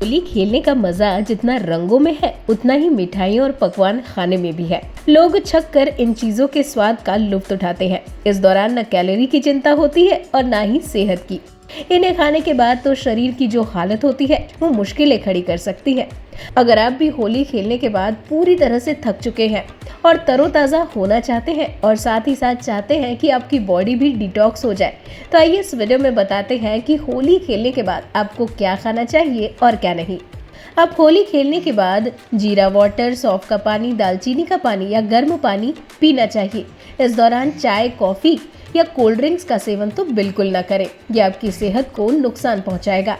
होली खेलने का मजा जितना रंगों में है उतना ही मिठाइयों और पकवान खाने में भी है। लोग छककर इन चीजों के स्वाद का लुत्फ उठाते हैं। इस दौरान न कैलोरी की चिंता होती है और न ही सेहत की। इन्हें खाने के बाद तो शरीर की जो हालत होती है वो मुश्किलें खड़ी कर सकती है। अगर आप भी होली खेलने के बाद पूरी तरह से थक चुके हैं और तरोताज़ा होना चाहते हैं और साथ ही साथ चाहते हैं कि आपकी बॉडी भी डिटॉक्स हो जाए, तो आइए इस वीडियो में बताते हैं कि होली खेलने के बाद आपको क्या खाना चाहिए और क्या नहीं। आप होली खेलने के बाद जीरा वाटर, सौंफ का पानी, दालचीनी का पानी या गर्म पानी पीना चाहिए। इस दौरान चाय, कॉफी या कोल्ड ड्रिंक्स का सेवन तो बिल्कुल न करें, यह आपकी सेहत को नुकसान पहुंचाएगा।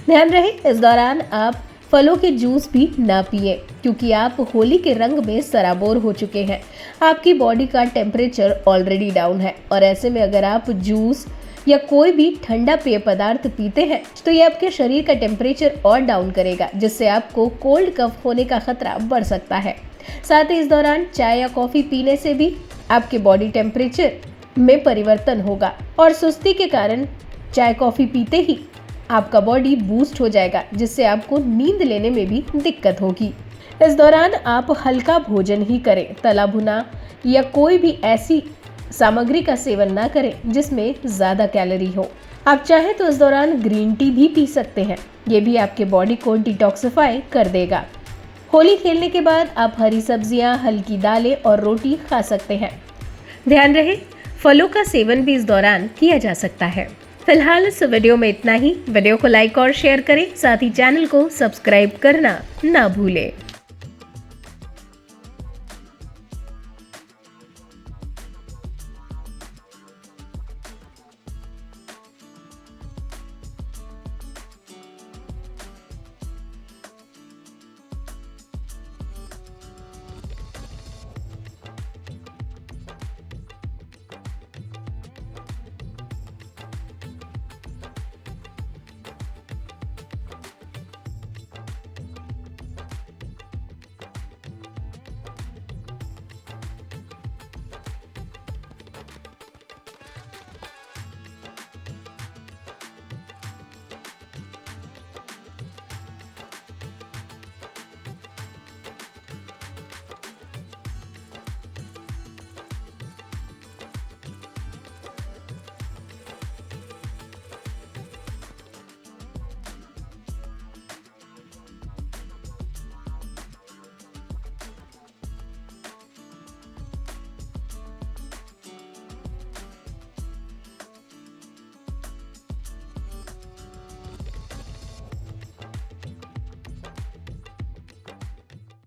ध्यान रहे, इस दौरान आप फलों के जूस भी ना पिए, क्योंकि आप होली के रंग में सराबोर हो चुके हैं। आपकी बॉडी का टेम्परेचर ऑलरेडी डाउन है और ऐसे में अगर आप जूस या कोई भी ठंडा पेय पदार्थ पीते हैं तो ये आपके शरीर का टेम्परेचर और डाउन करेगा, जिससे आपको कोल्ड कफ होने का खतरा बढ़ सकता है। साथ ही इस दौरान चाय या कॉफी पीने से भी आपके बॉडी टेम्परेचर में परिवर्तन होगा और सुस्ती के कारण चाय कॉफी पीते ही आपका बॉडी बूस्ट हो जाएगा, जिससे आपको नींद लेने में भी दिक्कत होगी। इस दौरान आप हल्का भोजन ही करें, तला भुना या कोई भी ऐसी सामग्री का सेवन ना करें जिसमें ज़्यादा कैलोरी हो। आप चाहें तो इस दौरान ग्रीन टी भी पी सकते हैं, ये भी आपके बॉडी को डिटॉक्सिफाई कर देगा। होली खेलने के बाद आप हरी सब्जियां, हल्की दालें और रोटी खा सकते हैं। ध्यान रहे, फलों का सेवन भी इस दौरान किया जा सकता है। फिलहाल इस वीडियो में इतना ही। वीडियो को लाइक और शेयर करें, साथ ही चैनल को सब्सक्राइब करना ना भूलें।